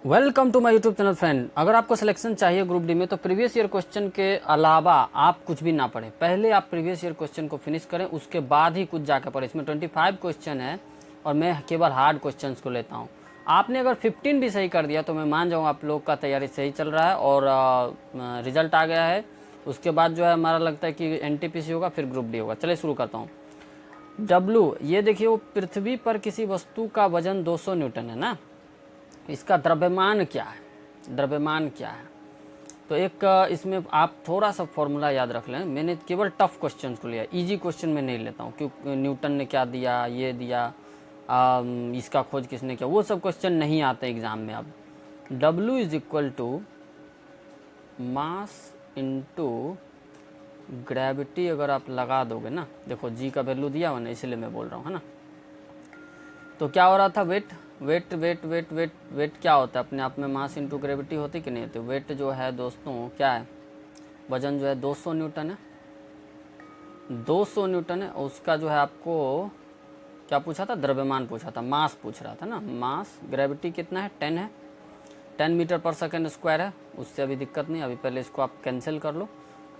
Welcome to my YouTube channel friend. अगर आपको selection चाहिए ग्रुप डी में तो प्रीवियस ईयर क्वेश्चन के अलावा आप कुछ भी ना पढ़ें। पहले आप प्रीवियस ईयर क्वेश्चन को फिनिश करें, उसके बाद ही कुछ जाकर पढ़ें। इसमें 25 क्वेश्चन है और मैं केवल हार्ड क्वेश्चन्स को लेता हूँ। आपने अगर 15 भी सही कर दिया तो मैं मान जाऊँगा आप लोग का तैयारी सही चल रहा है और रिजल्ट आ गया है। उसके बाद जो है हमारा लगता है कि NTPC होगा, फिर ग्रुप डी होगा। चलिए शुरू करता हूँ। W, ये देखिए वो पृथ्वी पर किसी वस्तु का वजन 200 न्यूटन है ना, इसका द्रव्यमान क्या है? द्रव्यमान क्या है? तो एक इसमें आप थोड़ा सा फॉर्मूला याद रख लें। मैंने केवल टफ क्वेश्चन को लिया, इजी क्वेश्चन में नहीं लेता हूँ क्योंकि न्यूटन ने क्या दिया, ये दिया, इसका खोज किसने किया, वो सब क्वेश्चन नहीं आते एग्जाम में। अब W is equal to mass into gravity अगर आप लगा दोगे ना, देखो G का वैल्यू दिया हुआ ना, इसलिए मैं बोल रहा हूँ, है ना। तो क्या हो रहा था, wait wait wait wait wait wait क्या होता है अपने आप में, मास इंटू ग्रेविटी होती कि नहीं होती। वेट जो है दोस्तों क्या है, वजन जो है 200 न्यूटन है, 200 न्यूटन है। और उसका जो है आपको क्या पूछा था, द्रव्यमान पूछा था, मास पूछ रहा था ना। मास, ग्रेविटी कितना है, 10 है, 10 मीटर पर सेकेंड स्क्वायर है। उससे अभी दिक्कत नहीं, अभी पहले इसको आप कैंसिल कर लो।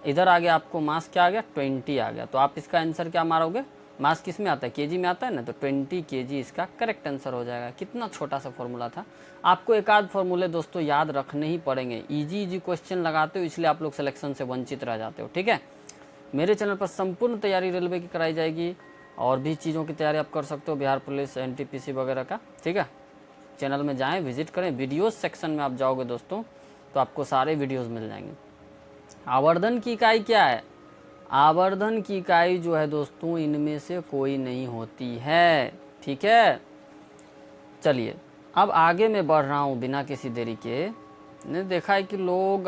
इधर आ गया आपको मास क्या आ गया, 20 आ गया। तो आप इसका आंसर क्या मारोगे, मास किस में आता है, केजी में आता है ना, तो 20 kg इसका करेक्ट आंसर हो जाएगा। कितना छोटा सा फॉर्मूला था। आपको एक आध फॉर्मूले दोस्तों याद रखने ही पड़ेंगे। इजी क्वेश्चन लगाते हो इसलिए आप लोग सिलेक्शन से वंचित रह जाते हो, ठीक है। मेरे चैनल पर संपूर्ण तैयारी रेलवे की कराई जाएगी और भी चीज़ों की तैयारी आप कर सकते हो, बिहार पुलिस, NTPC वगैरह का, ठीक है। चैनल में जाएँ, विजिट करें। वीडियोज़ सेक्शन में आप जाओगे दोस्तों तो आपको सारे वीडियोज़ मिल जाएंगे। आवर्धन की इकाई क्या है, आवर्धन की इकाई जो है दोस्तों इनमें से कोई नहीं होती है, ठीक है। चलिए अब आगे मैं बढ़ रहा हूँ बिना किसी देरी के। ने देखा है कि लोग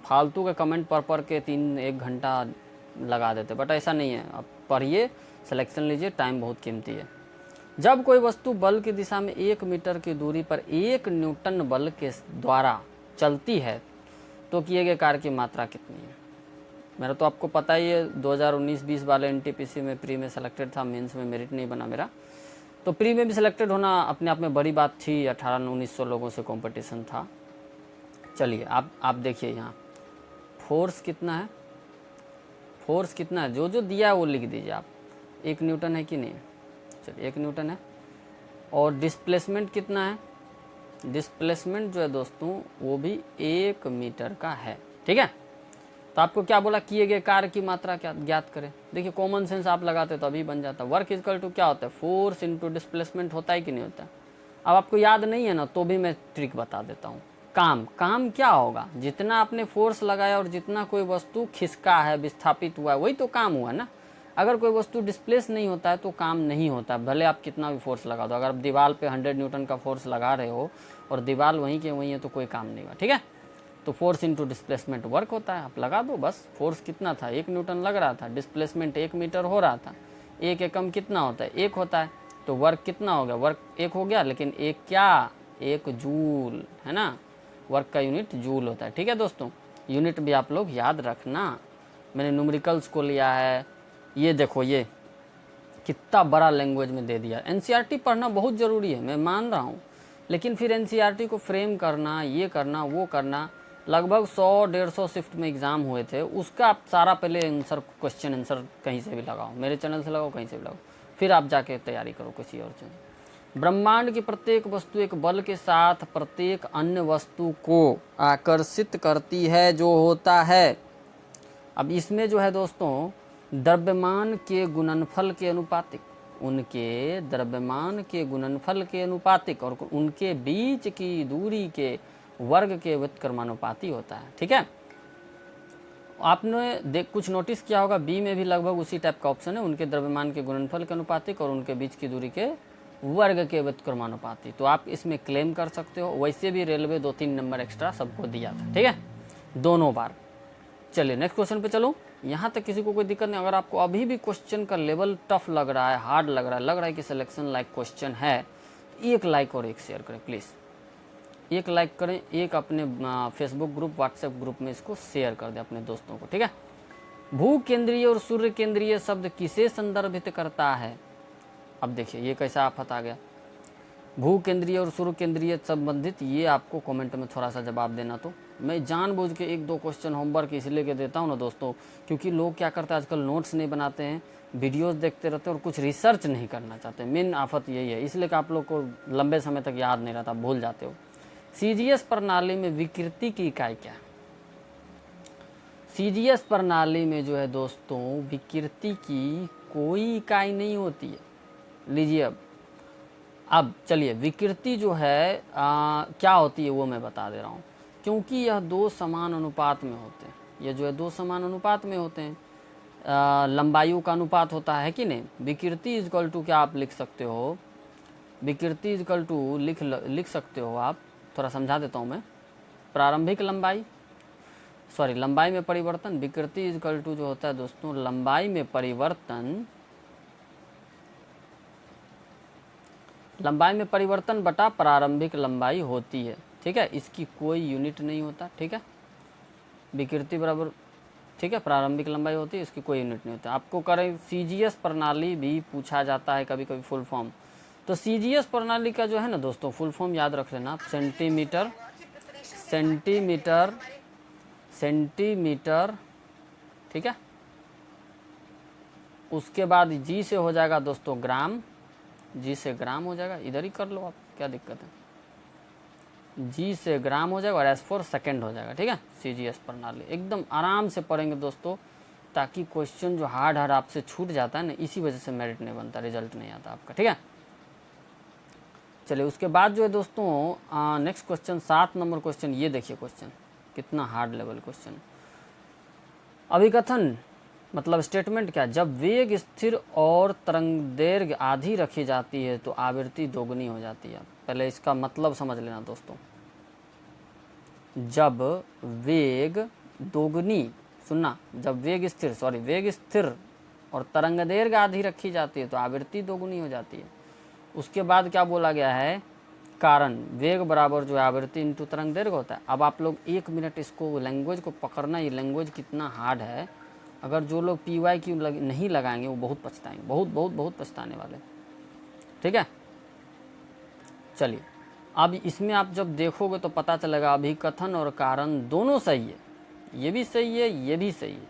फालतू के कमेंट पढ़ के 3-1 घंटा लगा देते, बट ऐसा नहीं है। आप पढ़िए, सिलेक्शन लीजिए, टाइम बहुत कीमती है। जब कोई वस्तु बल की दिशा में 1 मीटर की दूरी पर 1 न्यूटन बल के द्वारा चलती है तो किए गए कार्य की मात्रा कितनी है। मेरा तो आपको पता ही है, 2019-20 वाले NTPC में प्री में सेलेक्टेड था, मेंस में मेरिट नहीं बना मेरा। तो प्री में भी सिलेक्टेड होना अपने आप में बड़ी बात थी, 1800-1900 लोगों से कंपटीशन था। चलिए आप देखिए यहाँ फोर्स कितना है, फोर्स कितना है, जो जो दिया है वो लिख दीजिए आप। 1 न्यूटन है कि नहीं, चलिए 1 न्यूटन है। और डिस्प्लेसमेंट कितना है, डिस्प्लेसमेंट जो है दोस्तों वो भी 1 मीटर का है, ठीक है। तो आपको क्या बोला, किए गए कार्य की मात्रा क्या ज्ञात करें। देखिए कॉमन सेंस आप लगाते तो अभी बन जाता। वर्क इक्वल टू क्या होता है, फोर्स इंटू डिस्प्लेसमेंट होता है कि नहीं होता। अब आपको याद नहीं है ना तो भी मैं ट्रिक बता देता हूँ। काम क्या होगा, जितना आपने फोर्स लगाया और जितना कोई वस्तु खिसका है, विस्थापित हुआ है, वही तो काम हुआ ना। अगर कोई वस्तु डिस्प्लेस नहीं होता है तो काम नहीं होता, भले आप कितना भी फोर्स लगा दो। अगर आप दीवार पे 100 न्यूटन का फोर्स लगा रहे हो और दीवार वहीं के वहीं है तो कोई काम नहीं हुआ, ठीक है। तो फोर्स इंटू डिस्प्लेसमेंट वर्क होता है, आप लगा दो बस। फोर्स कितना था, 1 न्यूटन लग रहा था, डिस्प्लेसमेंट 1 मीटर हो रहा था। 1 एकम कितना होता है, 1 होता है। तो वर्क कितना हो गया, वर्क 1 हो गया, लेकिन 1 क्या, 1 जूल है ना। वर्क का यूनिट जूल होता है, ठीक है दोस्तों। यूनिट भी आप लोग याद रखना। मैंने न्यूमेरिकल्स को लिया है। ये देखो ये कितना बड़ा लैंग्वेज में दे दिया। NCERT पढ़ना बहुत ज़रूरी है, मैं मान रहा हूँ, लेकिन फिर NCERT को फ्रेम करना, ये करना, वो करना। लगभग 100-150 शिफ्ट में एग्ज़ाम हुए थे, उसका आप सारा पहले आंसर, क्वेश्चन आंसर कहीं से भी लगाओ, मेरे चैनल से लगाओ, कहीं से भी लगाओ, फिर आप जाके तैयारी करो किसी और से। ब्रह्मांड की प्रत्येक वस्तु एक बल के साथ प्रत्येक अन्य वस्तु को आकर्षित करती है जो होता है। अब इसमें जो है दोस्तों द्रव्यमान के गुणनफल के अनुपातिक, उनके द्रव्यमान के गुणनफल के अनुपातिक और उनके बीच की दूरी के वर्ग के व्युत्क्रमानुपाती होता है, ठीक है। आपने कुछ नोटिस किया होगा, बी में भी लगभग उसी टाइप का ऑप्शन है, उनके द्रव्यमान के गुणनफल के अनुपातिक और उनके बीच की दूरी के वर्ग के व्युत्क्रमानुपाती। तो आप इसमें क्लेम कर सकते हो। वैसे भी रेलवे 2-3 नंबर एक्स्ट्रा सबको दिया था, ठीक है, दोनों बार। चलिए नेक्स्ट क्वेश्चन पे चलो। यहाँ तक किसी को कोई दिक्कत नहीं। अगर आपको अभी भी क्वेश्चन का लेवल टफ लग रहा है, हार्ड लग रहा है कि सिलेक्शन लाइक क्वेश्चन है, 1 लाइक और 1 शेयर करें प्लीज़। 1 लाइक करें, 1 अपने फेसबुक ग्रुप, व्हाट्सएप ग्रुप में इसको शेयर कर दें अपने दोस्तों को, ठीक है। भू केंद्रीय और सूर्य केंद्रीय शब्द किसे संदर्भित करता है। अब देखिए ये कैसा आफत आ गया। भू केंद्रीय और सूर्य केंद्रीय संबंधित, ये आपको कमेंट में थोड़ा सा जवाब देना। तो मैं जानबूझ के 1-2 क्वेश्चन होमवर्क इसलिए के देता हूँ ना दोस्तों, क्योंकि लोग क्या करते हैं आजकल, नोट्स नहीं बनाते हैं, वीडियोस देखते रहते हैं और कुछ रिसर्च नहीं करना चाहते। मेन आफत यही है, इसलिए कि आप लोग को लंबे समय तक याद नहीं रहता, भूल जाते हो। सीजीएस प्रणाली में विकृति की इकाई क्या है? सीजीएस प्रणाली में जो है दोस्तों, विकृति की कोई इकाई नहीं होती है। लीजिए अब चलिए, विकृति जो है क्या होती है वो मैं बता दे रहा हूँ। क्योंकि यह 2 समान अनुपात में होते हैं, ये जो है 2 समान अनुपात में होते हैं, लंबाइयों का अनुपात होता है कि नहीं। विकृति इजकल टू क्या आप लिख सकते हो, विकृति इजकल टू लिख सकते हो आप, थोड़ा समझा देता हूँ मैं। प्रारंभिक लंबाई, सॉरी लंबाई में परिवर्तन, विकृति इजकल टू जो होता है दोस्तों, लंबाई में परिवर्तन, लंबाई में परिवर्तन बटा प्रारंभिक लंबाई होती है। ठीक है, इसकी कोई यूनिट नहीं होता। ठीक है, विकृति बराबर, ठीक है, प्रारंभिक लंबाई होती है, इसकी कोई यूनिट नहीं होता। आपको करें सीजीएस प्रणाली भी पूछा जाता है कभी कभी फुल फॉर्म, तो सीजीएस प्रणाली का जो है ना दोस्तों, फुल फॉर्म याद रख लेना, सेंटीमीटर, सेंटीमीटर, सेंटीमीटर, ठीक है। उसके बाद जी से हो जाएगा दोस्तों ग्राम, जी से ग्राम हो जाएगा, इधर ही कर लो आप, क्या दिक्कत है। जी से ग्राम हो जाएगा और एस फॉर सेकेंड हो जाएगा। ठीक है, सीजीएस प्रणाली एकदम आराम से पढ़ेंगे दोस्तों, ताकि क्वेश्चन जो हार्ड आपसे छूट जाता है ना, इसी वजह से मेरिट नहीं बनता, रिजल्ट नहीं आता आपका। ठीक है, चलिए उसके बाद जो है दोस्तों नेक्स्ट क्वेश्चन 7 नंबर क्वेश्चन, ये देखिए क्वेश्चन कितना हार्ड लेवल क्वेश्चन। अभिकथन मतलब स्टेटमेंट क्या, जब वेग स्थिर और तरंग दैर्घ्य आधी रखी जाती है तो आवृत्ति दोगुनी हो जाती है। पहले इसका मतलब समझ लेना दोस्तों, जब वेग दोगुनी, सुनना, जब वेग स्थिर, सॉरी वेग स्थिर और तरंग दैर्घ्य आधी रखी जाती है तो आवृत्ति दोगुनी हो जाती है। उसके बाद क्या बोला गया है, कारण वेग बराबर जो आवृत्ति इंटू तरंग दैर्घ्य होता है। अब आप लोग 1 मिनट इसको लैंग्वेज को पकड़ना, ये लैंग्वेज कितना हार्ड है। अगर जो लोग PYQ नहीं लगाएंगे वो बहुत पछताएंगे, बहुत बहुत बहुत पछताने वाले। ठीक है, चलिए अब इसमें आप जब देखोगे तो पता चलेगा अभिकथन और कारण दोनों सही है, ये भी सही है, ये भी सही है।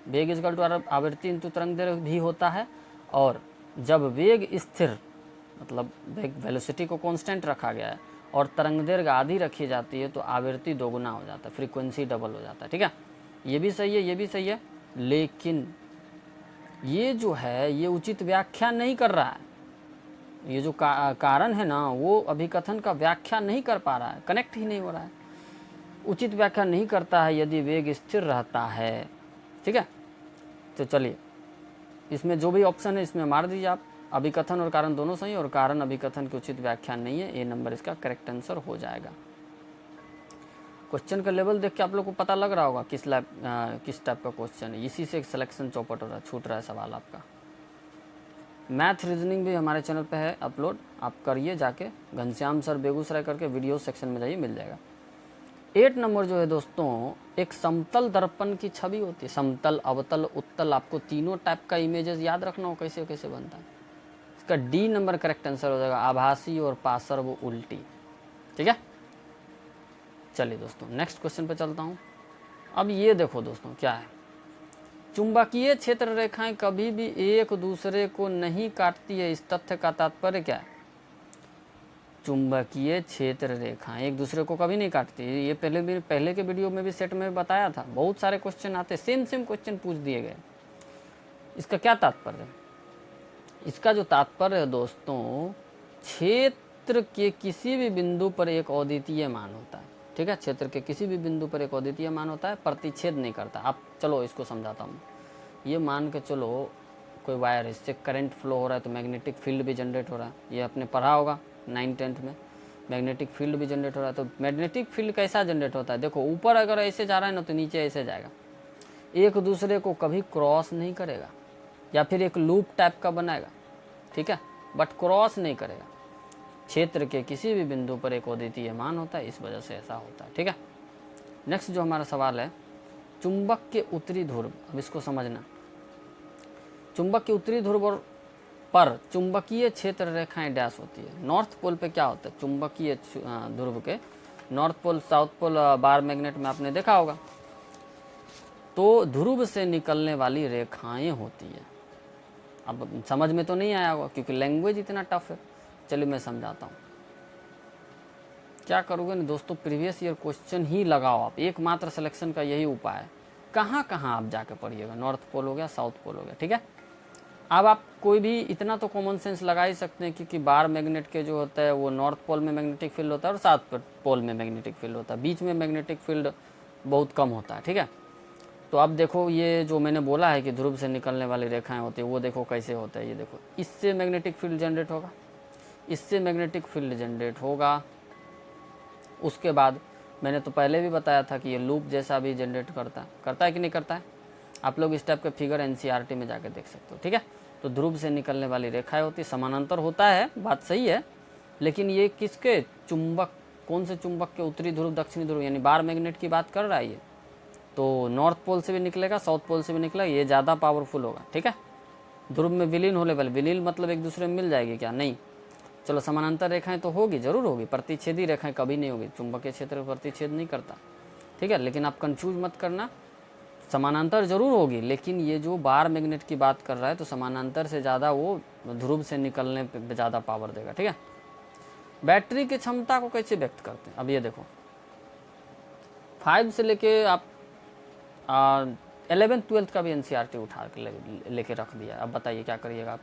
वेग इजकल टू आवृत्ति इंटू तरंग दैर्घ्य भी होता है, और जब वेग स्थिर मतलब वेग वेलोसिटी को कांस्टेंट रखा गया है और तरंग दैर्घ्य आधी रखी जाती है तो आवृत्ति दोगुना हो जाता है, फ्रीक्वेंसी डबल हो जाता है। ठीक है, ये भी सही है, ये भी सही है, लेकिन ये जो है ये उचित व्याख्या नहीं कर रहा है। ये जो कारण है ना, वो अभिकथन का व्याख्या नहीं कर पा रहा है, कनेक्ट ही नहीं हो रहा है, उचित व्याख्या नहीं करता है यदि वेग स्थिर रहता है। ठीक है, तो चलिए इसमें जो भी ऑप्शन है इसमें मार दीजिए आप, अभिकथन और कारण दोनों सही, और कारण अभिकथन की उचित व्याख्या नहीं है, ए नंबर इसका करेक्ट आंसर हो जाएगा। क्वेश्चन का लेवल देख के आप लोग को पता लग रहा होगा किस टाइप का क्वेश्चन है, इसी से एक सिलेक्शन चौपट हो रहा है, छूट रहा है सवाल आपका। मैथ रीजनिंग भी हमारे चैनल पे है अपलोड, आप करिए जाके, घनश्याम सर बेगूसराय करके वीडियो सेक्शन में जाइए, मिल जाएगा। 8 नंबर जो है दोस्तों, एक समतल दर्पण की छवि होती है, समतल, अवतल, उत्तल, आपको तीनों टाइप का इमेजेस याद रखना हो कैसे कैसे बनता है। इसका डी नंबर करेक्ट आंसर हो जाएगा, आभासी और पार्श्व उल्टी। ठीक है, चलिए दोस्तों नेक्स्ट क्वेश्चन पे चलता हूँ। अब ये देखो दोस्तों क्या है, चुंबकीय क्षेत्र रेखाएं कभी भी एक दूसरे को नहीं काटती है, इस तथ्य का तात्पर्य क्या है। चुंबकीय क्षेत्र रेखाएं एक दूसरे को कभी नहीं काटती, ये पहले के वीडियो में भी सेट में बताया था, बहुत सारे क्वेश्चन आते, सेम क्वेश्चन पूछ दिए गए। इसका क्या तात्पर्य है, इसका जो तात्पर्य है दोस्तों, क्षेत्र के किसी भी बिंदु पर एक अद्वितीय मान होता है। ठीक है, क्षेत्र के किसी भी बिंदु पर एक अद्वितीय मान होता है, प्रतिच्छेद नहीं करता। अब चलो इसको समझाता हूँ, ये मान के चलो कोई वायर है, इससे करंट फ्लो हो रहा है तो मैग्नेटिक फील्ड भी जनरेट हो रहा है, ये आपने पढ़ा होगा 9th-10th में, मैग्नेटिक फील्ड भी जनरेट हो रहा है। तो मैग्नेटिक फील्ड कैसा जनरेट होता है, देखो ऊपर अगर ऐसे जा रहा है ना तो नीचे ऐसे जाएगा, एक दूसरे को कभी क्रॉस नहीं करेगा, या फिर एक लूप टाइप का बनाएगा। ठीक है, बट क्रॉस नहीं करेगा। क्षेत्र के किसी भी बिंदु पर एक अद्वितीय मान होता है, इस वजह से ऐसा होता है। ठीक है, नेक्स्ट जो हमारा सवाल है, चुंबक के उत्तरी ध्रुव, अब इसको समझना, चुंबक के उत्तरी ध्रुव और पर चुंबकीय क्षेत्र रेखाएं डैश होती है। नॉर्थ पोल पे क्या होता है, चुंबकीय ध्रुव के north pole south pole bar magnet में आपने देखा होगा, तो ध्रुव से निकलने वाली रेखाएं होती है। अब समझ में तो नहीं आया होगा क्योंकि लैंग्वेज इतना टफ है। चलिए मैं समझाता हूँ। क्या करोगे ना दोस्तों, प्रीवियस ईयर क्वेश्चन ही लगाओ आप, एकमात्र सिलेक्शन का यही उपाय है। कहाँ कहाँ आप जाके पढ़िएगा, नॉर्थ पोल हो गया, साउथ पोल हो गया, ठीक है। अब आप कोई भी इतना तो कॉमन सेंस लगा ही सकते हैं क्योंकि बार मैग्नेट के जो होता है वो नॉर्थ पोल में मैग्नेटिक फील्ड होता है और साउथ पोल में मैग्नेटिक फील्ड होता है, बीच में मैग्नेटिक फील्ड बहुत कम होता है, ठीक है। तो अब देखो ये जो मैंने बोला है कि ध्रुव से निकलने वाली रेखाएं होती है, वो देखो कैसे होता है। ये देखो, इससे मैग्नेटिक फील्ड जनरेट होगा, इससे मैग्नेटिक फील्ड जनरेट होगा। उसके बाद मैंने तो पहले भी बताया था कि ये लूप जैसा भी जनरेट करता है कि नहीं करता है। आप लोग इस टाइप के फिगर एनसीईआरटी में जाकर देख सकते हो, ठीक है। तो ध्रुव से निकलने वाली रेखाएं होती, समानांतर होता है, बात सही है, लेकिन ये किसके, चुंबक, कौन से चुंबक के, उत्तरी ध्रुव दक्षिणी ध्रुव, यानी बार मैग्नेट की बात कर रहा है ये। तो नॉर्थ पोल से भी निकलेगा, साउथ पोल से भी निकलेगा, ये ज़्यादा पावरफुल होगा, ठीक है। ध्रुव में विलीन होने वाले, विलीन मतलब एक दूसरे में मिल जाएगी क्या, नहीं। चलो समानांतर रेखाएं तो होगी, जरूर होगी, प्रतिच्छेदी रेखाएं कभी नहीं होगी, चुंबकीय क्षेत्र प्रतिच्छेद नहीं करता, ठीक है। लेकिन आप कंफ्यूज मत करना, समानांतर जरूर होगी, लेकिन ये जो बार मैग्नेट की बात कर रहा है तो समानांतर से ज़्यादा वो ध्रुव से निकलने पे ज़्यादा पावर देगा, ठीक है। बैटरी की क्षमता को कैसे व्यक्त करते हैं, अब ये देखो, 5 से लेके आप 11th-12th का भी एनसीईआरटी उठा के लेके रख दिया। अब बताइए क्या करिएगा आप,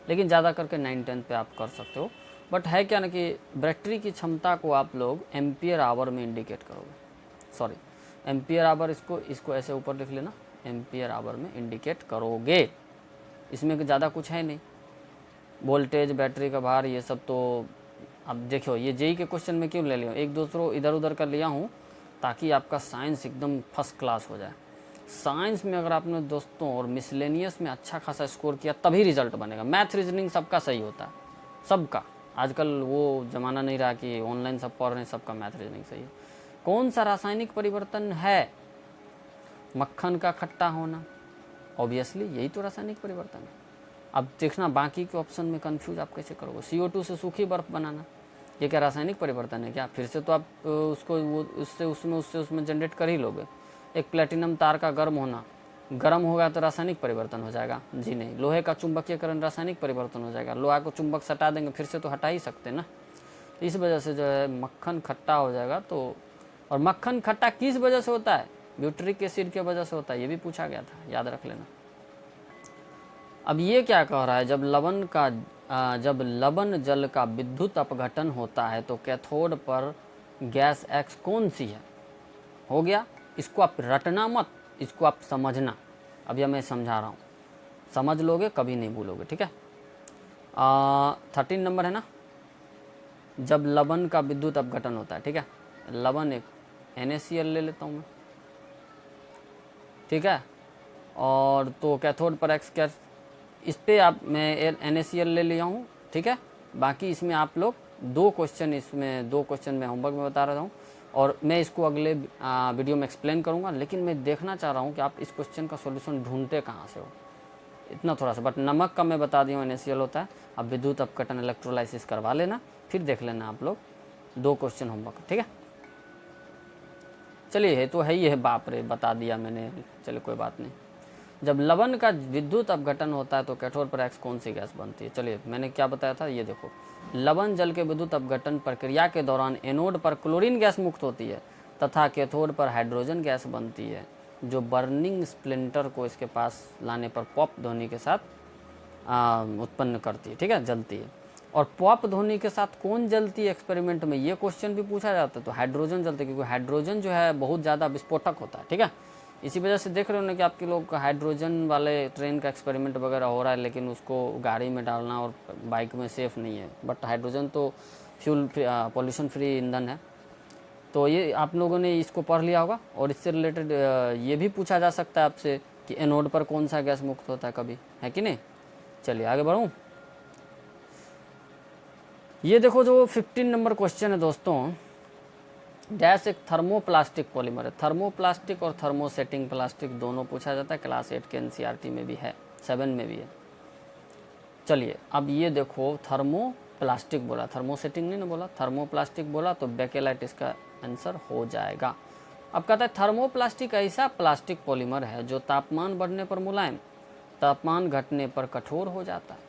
लेकिन ज़्यादा करके 9-10 पे आप कर सकते हो। बट है क्या ना कि बैटरी की क्षमता को आप लोग एम्पियर आवर में इंडिकेट करोगे, सॉरी एम्पियर आवर, इसको ऐसे ऊपर लिख लेना, एम्पियर आवर में इंडिकेट करोगे। इसमें ज़्यादा कुछ है नहीं, वोल्टेज, बैटरी का भार, ये सब तो अब देखो, ये जेई के क्वेश्चन में क्यों ले लिया, एक दूसरों इधर उधर कर लिया हूँ ताकि आपका साइंस एकदम फर्स्ट क्लास हो जाए। साइंस में अगर आपने दोस्तों और मिसलेनियस में अच्छा खासा स्कोर किया तभी रिजल्ट बनेगा। मैथ रीजनिंग सबका सही होता है, सबका। आजकल वो ज़माना नहीं रहा कि ऑनलाइन सब पढ़ रहे हैं, सबका मैथ रीजनिंग सही है। कौन सा रासायनिक परिवर्तन है, मक्खन का खट्टा होना, ऑब्वियसली यही तो रासायनिक परिवर्तन है। अब देखना बाकी के ऑप्शन में कंफ्यूज आप कैसे करोगे। CO2 से सूखी बर्फ बनाना, ये क्या रासायनिक परिवर्तन है क्या, फिर से तो आप उसको वो उसमें जनरेट कर ही लोगे। एक प्लेटिनम तार का गर्म होना, गर्म होगा तो रासायनिक परिवर्तन हो जाएगा, जी नहीं। लोहे का चुंबकीयकरण रासायनिक परिवर्तन हो जाएगा, लोहा को चुंबक सटा देंगे फिर से तो हटा ही सकते ना। इस वजह से जो है मक्खन खट्टा हो जाएगा। तो और मक्खन खट्टा किस वजह से होता है, ब्यूटरिक एसिड की वजह से होता है, ये भी पूछा गया था, याद रख लेना। अब ये क्या कह रहा है, जब लवण जल का विद्युत अपघटन होता है तो कैथोड पर गैस X कौन सी है, हो गया। इसको आप रटना मत, इसको आप समझना। अब यह मैं समझा रहा हूँ, समझ लोगे कभी नहीं भूलोगे, ठीक है। 13 नंबर है ना, जब लवण का विद्युत अपघटन होता है, ठीक है। लवण एक NaCl ले लेता हूँ मैं, ठीक है। और तो कैथोड पर X क्या, इस पर आप मैं NaCl ले लिया हूँ, ठीक है। बाकी इसमें आप लोग दो क्वेश्चन में होमवर्क में बता रहा हूँ और मैं इसको अगले वीडियो में एक्सप्लेन करूँगा। लेकिन मैं देखना चाह रहा हूँ कि आप इस क्वेश्चन का सॉल्यूशन ढूंढते कहाँ से हो, इतना थोड़ा सा। बट नमक का मैं बता दिया हूँ NaCl होता है। अब विद्युत अपघटन इलेक्ट्रोलाइसिस करवा लेना, फिर देख लेना आप लोग 2 क्वेश्चन होमवर्क, ठीक है। चलिए तो है ही है, बाप रे बता दिया मैंने, चलिए कोई बात नहीं। जब लवण का विद्युत अपघटन होता है तो कैथोड पर X कौन सी गैस बनती है, चलिए मैंने क्या बताया था, ये देखो। लवण जल के विद्युत अपघटन प्रक्रिया के दौरान एनोड पर क्लोरीन गैस मुक्त होती है तथा कैथोड पर हाइड्रोजन गैस बनती है, जो बर्निंग स्प्लिंटर को इसके पास लाने पर पॉप ध्वनि के साथ उत्पन्न करती है, ठीक है, जलती है। और पॉप ध्वनि के साथ कौन जलती है एक्सपेरिमेंट में, ये क्वेश्चन भी पूछा जाता है। तो हाइड्रोजन जलती है, क्योंकि हाइड्रोजन जो है बहुत ज़्यादा विस्फोटक होता है, ठीक है। इसी वजह से देख रहे हो ना कि आपके लोग हाइड्रोजन वाले ट्रेन का एक्सपेरिमेंट वगैरह हो रहा है, लेकिन उसको गाड़ी में डालना और बाइक में सेफ़ नहीं है। बट हाइड्रोजन तो फ्यूल पॉल्यूशन फ्री ईंधन है। तो ये आप लोगों ने इसको पढ़ लिया होगा। और इससे रिलेटेड ये भी पूछा जा सकता है आपसे कि एनोड पर कौन सा गैस मुक्त होता है कभी, है कि नहीं। चलिए आगे बढ़ूँ। ये देखो जो 15 नंबर क्वेश्चन है दोस्तों, डैश एक थर्मोप्लास्टिक पॉलीमर है। थर्मोप्लास्टिक और थर्मोसेटिंग प्लास्टिक दोनों पूछा जाता है, क्लास 8 के NCERT में भी है, 7 में भी है। चलिए अब ये देखो, थर्मोप्लास्टिक बोला, थर्मोसेटिंग नहीं ना बोला, थर्मोप्लास्टिक बोला, तो बेकेलाइट इसका आंसर हो जाएगा। अब कहता है थर्मोप्लास्टिक ऐसा प्लास्टिक पॉलीमर है जो तापमान बढ़ने पर मुलायम, तापमान घटने पर कठोर हो जाता है।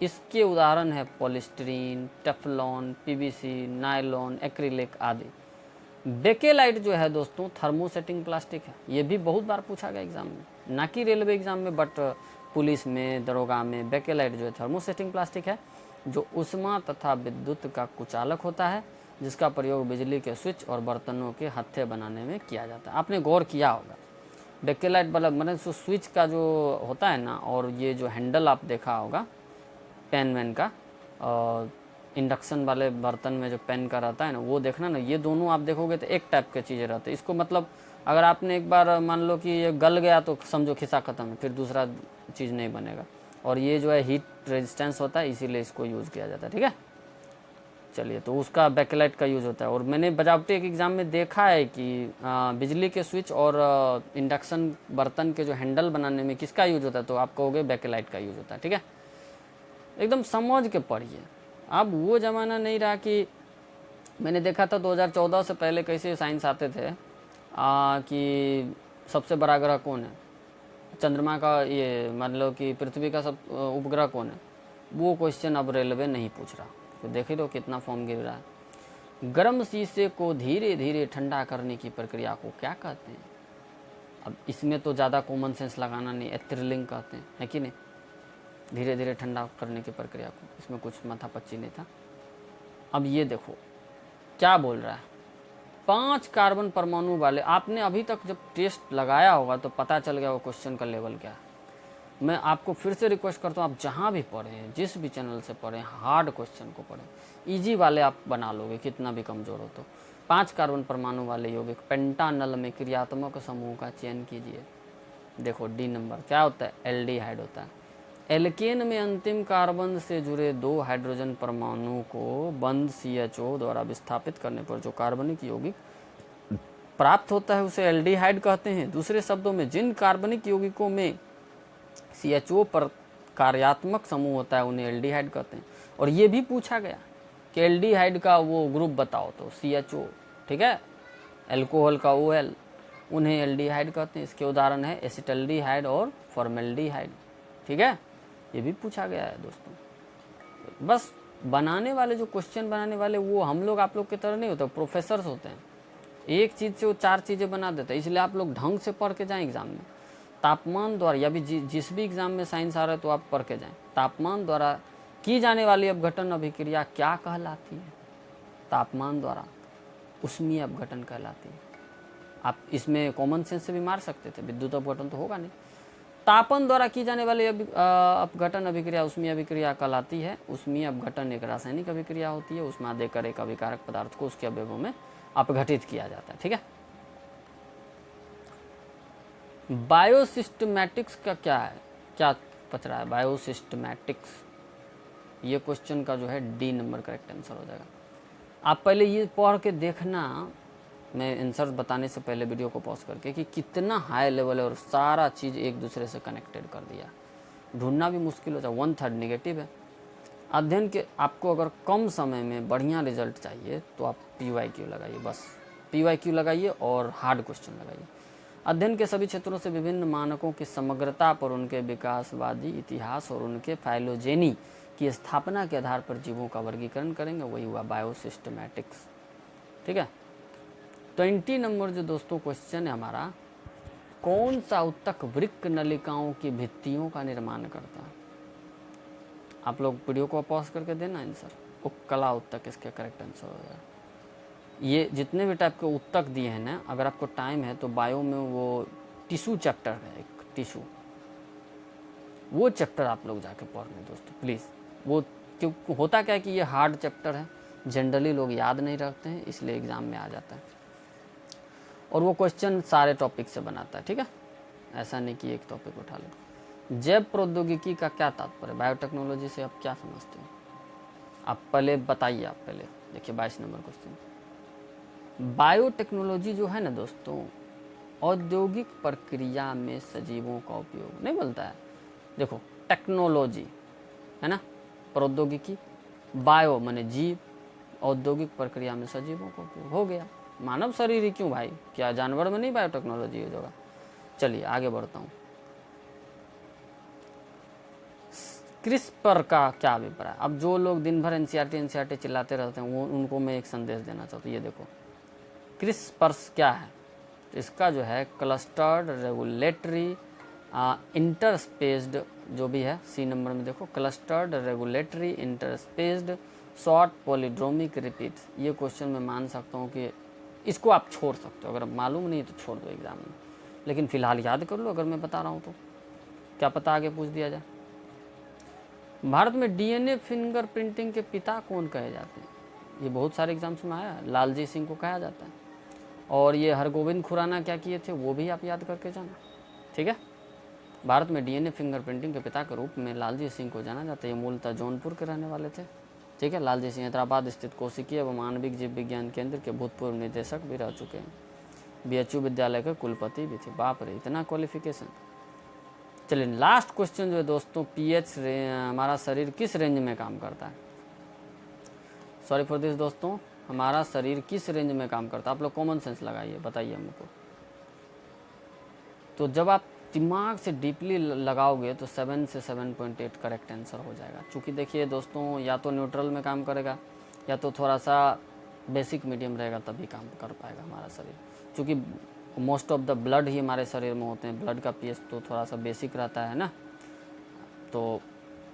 इसके उदाहरण है polystyrene, Teflon, PVC, nylon, acrylic आदि। बेकेलाइट जो है दोस्तों थर्मोसेटिंग प्लास्टिक है। ये भी बहुत बार पूछा गया एग्जाम में, ना कि रेलवे एग्जाम में बट पुलिस में, दरोगा में। बेकेलाइट जो है थर्मोसेटिंग प्लास्टिक है जो ऊष्मा तथा विद्युत का कुचालक होता है, जिसका प्रयोग बिजली के स्विच और बर्तनों के हत्थे बनाने में किया जाता है। आपने गौर किया होगा बेकेलाइट बल्ब मतलब स्विच का जो होता है ना, और ये जो हैंडल आप देखा होगा पेन वैन का, इंडक्शन वाले बर्तन में जो पेन का रहता है ना, वो देखना ना, ये दोनों आप देखोगे तो एक टाइप के चीज़ें रहते हैं। इसको मतलब अगर आपने एक बार मान लो कि ये गल गया तो समझो खिस्सा ख़त्म है, फिर दूसरा चीज़ नहीं बनेगा। और ये जो है हीट रेजिस्टेंस होता है, इसीलिए इसको यूज़ किया जाता है। ठीक है, चलिए तो उसका बैकलाइट का यूज़ होता है। और मैंने बजावटी एक एग्ज़ाम में देखा है कि बिजली के स्विच और इंडक्शन बर्तन के जो हैंडल बनाने में किसका यूज़ होता है, तो आप कहोगे बैकलाइट का यूज़ होता है। ठीक है, एकदम समझ के पढ़िए। अब वो ज़माना नहीं रहा कि मैंने देखा था 2014 से पहले कैसे साइंस आते थे कि सबसे बड़ा ग्रह कौन है, चंद्रमा का, ये मान लो कि पृथ्वी का सब उपग्रह कौन है। वो क्वेश्चन अब रेलवे नहीं पूछ रहा, तो देख लो कितना फॉर्म गिर रहा है। गर्म शीशे को धीरे धीरे ठंडा करने की प्रक्रिया को क्या कहते हैं? अब इसमें तो ज़्यादा कॉमन सेंस लगाना नहीं, एथ्रिलिंग कहते हैं, है कि नहीं, धीरे धीरे ठंडा करने की प्रक्रिया को, इसमें कुछ माथापच्ची नहीं था। अब ये देखो क्या बोल रहा है, 5 कार्बन परमाणु वाले। आपने अभी तक जब टेस्ट लगाया होगा तो पता चल गया वो क्वेश्चन का लेवल क्या है। मैं आपको फिर से रिक्वेस्ट करता हूँ, आप जहाँ भी पढ़ें, जिस भी चैनल से पढ़ें, हार्ड क्वेश्चन को पढ़ें, इजी वाले आप बना लोगे कितना भी कमज़ोर हो तो। 5 कार्बन परमाणु वाले यौगिक पेंटानल में क्रियात्मक समूह का चयन कीजिए। देखो डी नंबर क्या होता है, एल्डिहाइड होता है। एल्केन में अंतिम कार्बन से जुड़े 2 हाइड्रोजन परमाणु को बंद CHO द्वारा विस्थापित करने पर जो कार्बनिक यौगिक प्राप्त होता है उसे एल्डिहाइड कहते हैं। दूसरे शब्दों में जिन कार्बनिक यौगिकों में CHO पर कार्यात्मक समूह होता है उन्हें एल्डिहाइड कहते हैं। और ये भी पूछा गया कि एल्डिहाइड का वो ग्रुप बताओ, तो CHO। ठीक है, एल्कोहल का OL, उन्हें एल्डिहाइड कहते हैं। इसके उदाहरण है एसिटल्डिहाइड और फॉर्मेल्डिहाइड। ठीक है, ये भी पूछा गया है दोस्तों। बस बनाने वाले जो क्वेश्चन बनाने वाले वो हम लोग आप लोग की तरह नहीं होते, प्रोफेसर्स होते हैं। एक चीज़ से वो 4 चीज़ें बना देते हैं, इसलिए आप लोग ढंग से पढ़ के जाएं एग्ज़ाम में। तापमान द्वारा, या भी जिस भी एग्ज़ाम में साइंस आ रहा है तो आप पढ़ के जाएं। तापमान द्वारा की जाने वाली अपघटन अभिक्रिया क्या कहलाती है? तापमान द्वारा ऊष्मीय अपघटन कहलाती है। आप इसमें कॉमन सेंस से भी मार सकते थे, विद्युत अपघटन तो होगा नहीं। तापन द्वारा की जाने वाली अपघटन अभिक्रिया ऊष्मीय अभिक्रिया कहलाती है। ऊष्मीय अपघटन एक रासायनिक अभिक्रिया होती है, ऊष्मा देकर एक अभिकारक पदार्थ को उसके अवयवों में अपघटित किया जाता है। ठीक है, बायोसिस्टमैटिक्स का क्या है, क्या बच रहा है? बायोसिस्टमैटिक्स, ये क्वेश्चन का जो है डी नंबर करेक्ट आंसर हो जाएगा। आप पहले ये पढ़ के देखना, मैं आंसर बताने से पहले वीडियो को पॉज करके, कि कितना हाई लेवल है और सारा चीज़ एक दूसरे से कनेक्टेड कर दिया। ढूंढना भी मुश्किल हो जाए। 1/3 नेगेटिव है। अध्ययन के आपको अगर कम समय में बढ़िया रिजल्ट चाहिए तो आप PYQ लगाइए, बस PYQ लगाइए और हार्ड क्वेश्चन लगाइए। अध्ययन के सभी क्षेत्रों से विभिन्न मानकों की समग्रता पर उनके विकासवादी इतिहास और उनके फाइलोजेनी की स्थापना के आधार पर जीवों का वर्गीकरण करेंगे, वही हुआ बायोसिस्टमैटिक्स। ठीक है, 20 नंबर जो दोस्तों क्वेश्चन है हमारा, कौन सा ऊतक वृक्क नलिकाओं की भित्तियों का निर्माण करता है? आप लोग वीडियो को पॉज करके देना आंसर। उपकला ऊतक इसके करेक्ट आंसर हो जाएगा। ये जितने भी टाइप के ऊतक दिए हैं ना, अगर आपको टाइम है तो बायो में वो टिश्यू चैप्टर है, एक टिश्यू, वो चैप्टर आप लोग जाके पढ़ लें दोस्तों प्लीज़। वो क्यों होता क्या है कि ये हार्ड चैप्टर है, जनरली लोग याद नहीं रखते हैं, इसलिए एग्ज़ाम में आ जाता है। और वो क्वेश्चन सारे टॉपिक से बनाता है। ठीक है, ऐसा नहीं कि एक टॉपिक उठा लो। जैव प्रौद्योगिकी का क्या तात्पर्य? बायोटेक्नोलॉजी से आप क्या समझते हो? आप पहले बताइए। आप पहले देखिए 22 नंबर क्वेश्चन। बायोटेक्नोलॉजी जो है ना दोस्तों, औद्योगिक प्रक्रिया में सजीवों का उपयोग नहीं बोलता है। देखो टेक्नोलॉजी, है ना, प्रौद्योगिकी, बायो माने जीव, औद्योगिक प्रक्रिया में सजीवों को उपयोग, हो गया। मानव शरीर ही क्यों भाई, क्या जानवर में नहीं बायोटेक्नोलॉजी यूज होगा। चलिए आगे बढ़ता हूँ। क्रिस्पर का क्या अभिप्राय। अब जो लोग दिन भर एनसीईआरटी चिल्लाते रहते हैं वो उनको मैं एक संदेश देना चाहता हूँ। ये देखो क्रिस्पर्स क्या है, इसका जो है क्लस्टर्ड रेगुलेटरी इंटरस्पेस्ड, जो भी है सी नंबर में देखो, clustered regulatory interspaced short palindromic repeat. ये क्वेश्चन मैं मान सकता हूँ कि इसको आप छोड़ सकते हो, अगर मालूम नहीं तो छोड़ दो एग्जाम में, लेकिन फिलहाल याद कर लो अगर मैं बता रहा हूँ तो, क्या पता आगे पूछ दिया जाए। भारत में डीएनए फिंगरप्रिंटिंग के पिता कौन कहे जाते हैं, ये बहुत सारे एग्जाम्स में आया है, लालजी सिंह को कहा जाता है। और ये हरगोविंद खुराना क्या किए थे वो भी आप याद करके जाना, ठीक है। भारत में डीएनए फिंगरप्रिंटिंग के पिता के रूप में लालजी सिंह को जाना जाता है। ये मूलतः जौनपुर के रहने वाले थे, ठीक है। लालजी सिंह हैदराबाद स्थित कोशिकीय एवं आणविक जीव विज्ञान केंद्र के भूतपूर्व निदेशक भी रह चुके हैं। बीएचयू विद्यालय के कुलपति भी थे। बाप रे, इतना क्वालिफिकेशन। चलिए लास्ट क्वेश्चन जो है दोस्तों, पीएच हमारा शरीर किस रेंज में काम करता है। सॉरी फॉर दिस दोस्तों, हमारा शरीर किस रेंज में काम करता है। आप लोग कॉमन सेंस लगाइए, बताइए हमको। तो जब आप दिमाग से डीपली लगाओगे तो 7 से 7.8 करेक्ट आंसर हो जाएगा। चूँकि देखिए दोस्तों, या तो न्यूट्रल में काम करेगा या तो थोड़ा सा बेसिक मीडियम रहेगा, तभी काम कर पाएगा हमारा शरीर। चूँकि मोस्ट ऑफ द ब्लड ही हमारे शरीर में होते हैं, ब्लड का पीएच तो थोड़ा सा बेसिक रहता है ना, तो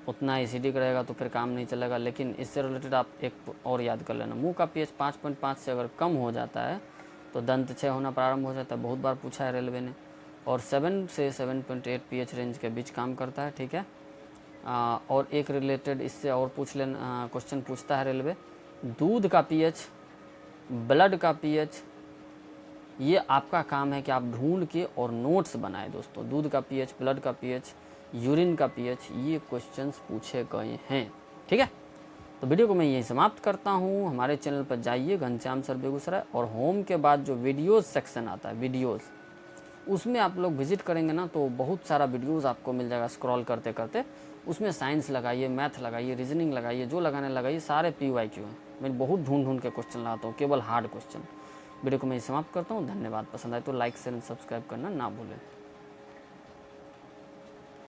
उतना एसिडिक रहेगा तो फिर काम नहीं चलेगा। लेकिन इससे रिलेटेड आप एक और याद कर लेना, मुंह का पीएच 5.5 से अगर कम हो जाता है तो दंत क्षय होना प्रारंभ हो जाता है। बहुत बार पूछा है रेलवे ने। और 7 से 7.8 पीएच रेंज के बीच काम करता है, ठीक है। और एक रिलेटेड इससे और पूछ लेना, क्वेश्चन पूछता है रेलवे, दूध का पीएच, ब्लड का पीएच, ये आपका काम है कि आप ढूंढ के और नोट्स बनाएं दोस्तों। दूध का पीएच, ब्लड का पीएच, यूरिन का पीएच, ये क्वेश्चंस पूछे गए हैं, ठीक है। तो वीडियो को मैं यही समाप्त करता हूँ। हमारे चैनल पर जाइए, घनश्याम सर बेगूसराय, और होम के बाद जो वीडियोज़ सेक्शन आता है, वीडियोज़, उसमें आप लोग विजिट करेंगे ना तो बहुत सारा वीडियोज़ आपको मिल जाएगा स्क्रॉल करते करते। उसमें साइंस लगाइए, मैथ लगाइए, रीजनिंग लगाइए, जो लगाने लगाइए, सारे PYQ हैं। मैं बहुत ढूंढ के क्वेश्चन लाता हूँ, केवल हार्ड क्वेश्चन। वीडियो को मैं समाप्त करता हूँ। धन्यवाद। पसंद आए तो लाइक शेयर एंड सब्सक्राइब करना ना भूलें।